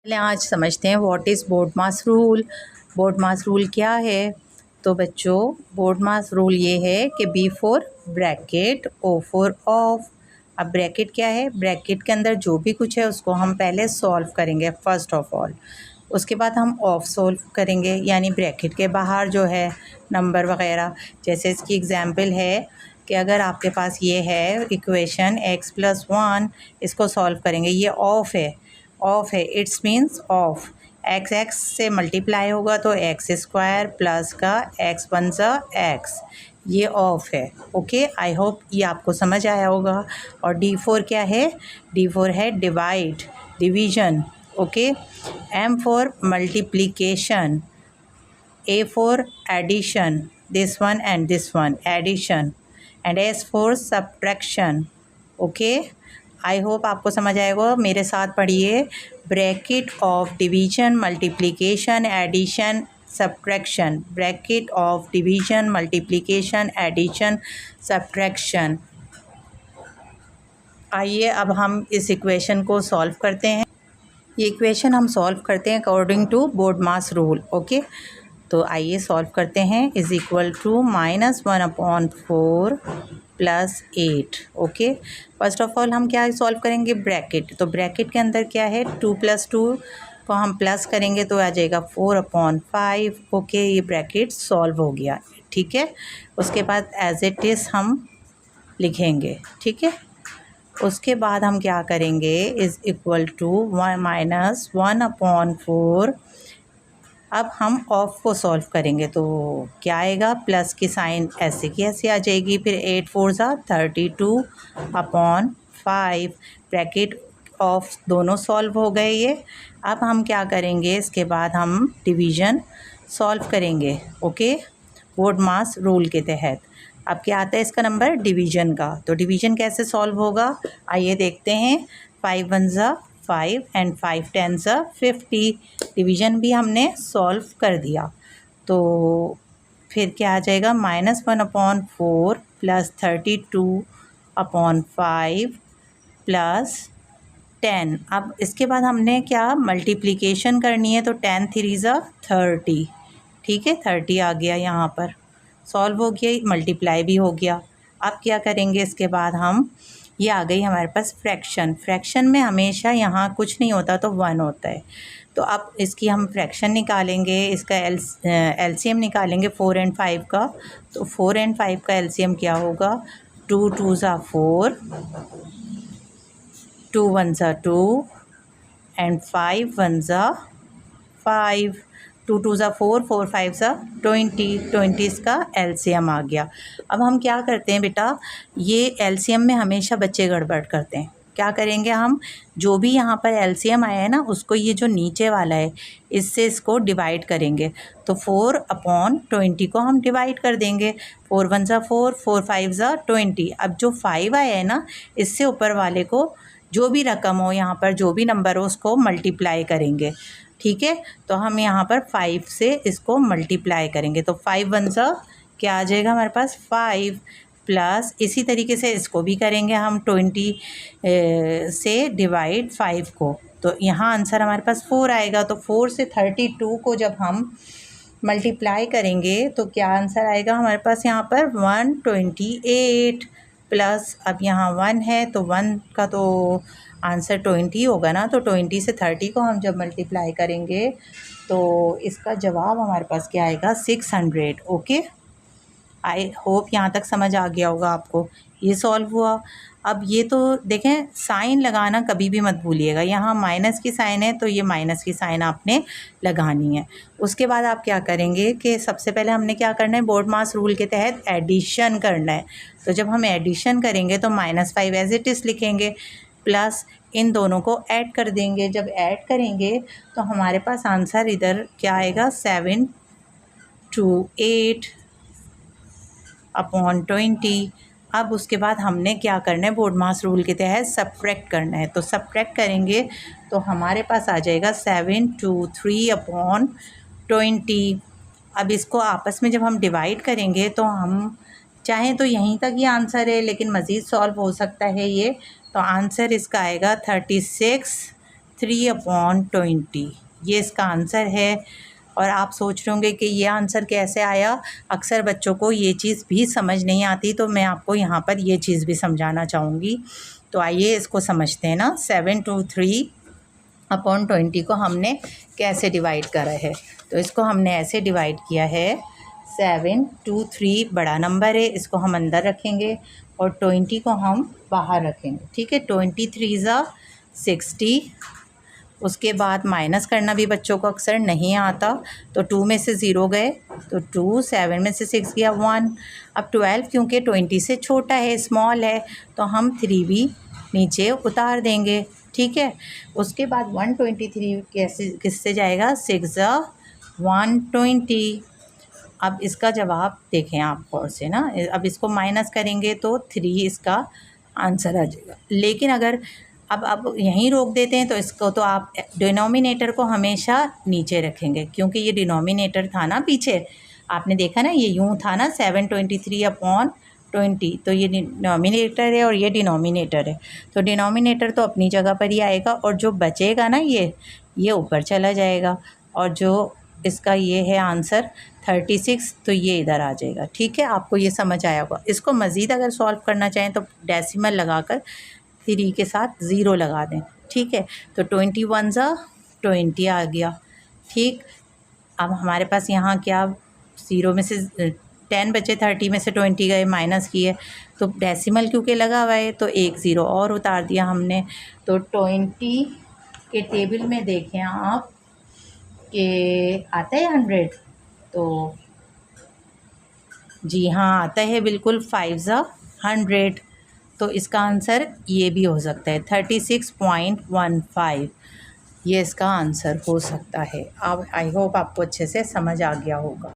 पहले आज समझते हैं what is BODMAS rule. BODMAS rule क्या है? तो बच्चों, बोर्डमास रूल ये है कि B for bracket, O for of. अब ब्रैकेट क्या है? ब्रैकेट के अंदर जो भी कुछ है उसको हम पहले सॉल्व करेंगे फर्स्ट ऑफ ऑल। उसके बाद हम ऑफ सॉल्व करेंगे, यानी ब्रैकेट के बाहर जो है नंबर वगैरह। जैसे इसकी एग्जांपल है कि अगर आपके पास ये है इक्वेशन x+1, इसको सॉल्व करेंगे। ये ऑफ है, इट्स मीन्स ऑफ। x से मल्टीप्लाई होगा तो x² प्लस का x1 x, ये ऑफ है। ओके, आई होप ये आपको समझ आया होगा। और D4 क्या है? D4 है divide, division. Okay, M for multiplication, A for addition, this one and this one, addition, and S for subtraction. Okay, I hope आपको समझ आएगा। मेरे साथ पढ़िए, bracket of division, multiplication, addition, subtraction. Bracket of division, multiplication, addition, subtraction. आइए अब हम इस इक्वेशन को सॉल्व करते हैं। ये इक्वेशन हम सॉल्व करते हैं according to BODMAS rule. Okay, तो आइए सॉल्व करते हैं। Is equal to -1/4 + 8। Okay, first of all हम क्या सॉल्व करेंगे? ब्रैकेट। तो ब्रैकेट के अंदर क्या है? 2 + 2 को हम प्लस करेंगे तो आ जाएगा 4/5। ओके, ये ब्रैकेट सॉल्व हो गया। ठीक है, उसके बाद एज इट इज़ हम लिखेंगे। ठीक है, उसके बाद हम क्या करेंगे? Is equal to -1/4। अब हम ऑफ को सॉल्व करेंगे तो क्या आएगा? प्लस की साइन ऐसे की ऐसे आ जाएगी। फिर 8 4 32/5। ब्रैकेट ऑफ दोनों सॉल्व हो गए ये। अब हम क्या करेंगे? इसके बाद हम डिवीज़न सॉल्व करेंगे। ओके, बोर्डमास रूल के तहत। अब क्या आता है इसका नंबर? डिवीज़न का। तो डिवीज़न कैसे सॉल्व होगा? आइए देखते हैं। 5 1 5 एंड 5 10 50। डिवीज़न भी हमने सॉल्व कर दिया। तो फिर क्या आ जाएगा? -1/4 + 32/5 + 10। अब इसके बाद हमने क्या मल्टीप्लिकेशन करनी है, तो 10 3 30। ठीक है, 30 आ गया यहाँ पर, सॉल्व हो गया, मल्टीप्लाई भी हो गया। अब क्या करेंगे? इसके बाद हम, ये आ गई हमारे पास फ्रैक्शन। फ्रैक्शन में हमेशा यहाँ कुछ नहीं होता तो 1 होता है। तो अब इसकी हम फ्रैक्शन निकालेंगे, इसका एलसीएम निकालेंगे 4 और 5 का। तो 4 और 5 का एलसीएम क्या होगा? 2 2 4, 2 1 2 एंड 5 1 5। 2 2 4, 4 5 20, 20 इसका एलसीएम आ गया। अब हम क्या करते हैं बेटा, ये एलसीएम में हमेशा बच्चे गड़बड़ करते हैं। क्या करेंगे हम? जो भी यहाँ पर एलसीएम आया है ना, उसको ये जो नीचे वाला है इससे इसको डिवाइड करेंगे। तो 4/20 को हम डिवाइड कर देंगे। 4 1 4, 4 5 20। अब जो 5 आया है ना, इससे ऊपर वाले को जो भी रकम हो, यहाँ पर जो भी नंबर हो, उसको मल्टीप्लाई करेंगे। ठीक है, तो हम यहाँ पर 5 से इसको मल्टीप्लाई करेंगे। तो 5 1 क्या आ जाएगा हमारे पास? 5 प्लस, इसी तरीके से इसको भी करेंगे हम 20 से डिवाइड 5 को। तो यहाँ आंसर हमारे पास 4 आएगा। तो 4 से 32 को जब हम मल्टीप्लाई करेंगे तो क्या आंसर आएगा हमारे पास? यहाँ पर 128 प्लस, अब यहाँ 1 है तो 1 का तो आंसर 20 होगा ना। तो 20 से 30 को हम जब मल्टीप्लाई करेंगे तो इसका जवाब हमारे पास क्या आएगा? 600। ओके, आई होप यहाँ तक समझ आ गया होगा आपको। ये सॉल्व हुआ। अब ये तो देखें, साइन लगाना कभी भी मत भूलिएगा। यहाँ माइनस की साइन है तो ये माइनस की साइन आपने लगानी है। उसके बाद आप क्या करेंगे कि सबसे पहले हमने क्या करना है? बोर्डमास रूल के तहत एडिशन करना है। तो जब हम एडिशन करेंगे तो -5 एज इट इज़ लिखेंगे, प्लस इन दोनों को ऐड कर देंगे। जब ऐड करेंगे तो हमारे पास आंसर इधर क्या आएगा? 7/20। अब उसके बाद हमने क्या करना है? बोर्डमास रूल के तहत सब्ट्रैक्ट करना है। तो सब्ट्रैक्ट करेंगे तो हमारे पास आ जाएगा 7/3/20। अब इसको आपस में जब हम डिवाइड करेंगे तो हम चाहें तो यहीं तक ये आंसर है, लेकिन मज़ीद सॉल्व हो सकता है ये। तो आंसर इसका आएगा 36 3/20 ये इसका आंसर है। और आप सोच रहे होंगे कि ये आंसर कैसे आया। अक्सर बच्चों को ये चीज़ भी समझ नहीं आती, तो मैं आपको यहाँ पर ये चीज़ भी समझाना चाहूँगी। तो आइए इसको समझते हैं ना। 7/3/20 को हमने कैसे डिवाइड करा है। तो इसको हमने ऐसे डिवाइड किया है, 7/3 बड़ा नंबर है, इसको हम अंदर रखेंगे और 20 को हम बाहर रखेंगे। ठीक है, 23 60। उसके बाद माइनस करना भी बच्चों को अक्सर नहीं आता, तो 2 में से 0 गए तो 2, 7 में से 6 गया 1। अब 12 क्योंकि 20 से छोटा है, स्मॉल है, तो हम 3 भी नीचे उतार देंगे। ठीक है, उसके बाद 123 कैसे किससे जाएगा, 6 120। अब इसका जवाब देखें आप गौर से ना। अब इसको माइनस करेंगे तो 3 इसका आंसर आ जाएगा। लेकिन अगर अब यहीं रोक देते हैं तो इसको तो आप डिनोमिनेटर को हमेशा नीचे रखेंगे, क्योंकि ये डिनोमिनेटर था ना पीछे, आपने देखा ना ये यूँ था ना 7/23/20, तो ये डिनोमिनेटर है और ये डिनोमिनेटर है, तो डिनोमिनेटर तो अपनी जगह पर ही आएगा और जो बचेगा ना ये ऊपर चला जाएगा। और जो इसका ये है आंसर 36, तो ये इधर आ जाएगा। ठीक है, आपको ये समझ आया होगा। इसको मज़ीद अगर सॉल्व करना चाहें तो डेसिमल लगाकर 3 के साथ 0 लगा दें। ठीक है, तो 21 20 आ गया। ठीक, अब हमारे पास यहाँ क्या 0 में से 10 बचे, 30 में से 20 गए, माइनस किए, तो डेसिमल क्योंकि लगा हुआ है तो एक 0 और उतार दिया हमने। तो 20 के टेबल में देखें आप कि आता है 100, तो जी हाँ आता है बिल्कुल, 5 100। तो इसका आंसर ये भी हो सकता है 36.15, ये इसका आंसर हो सकता है। अब आई होप आपको अच्छे से समझ आ गया होगा।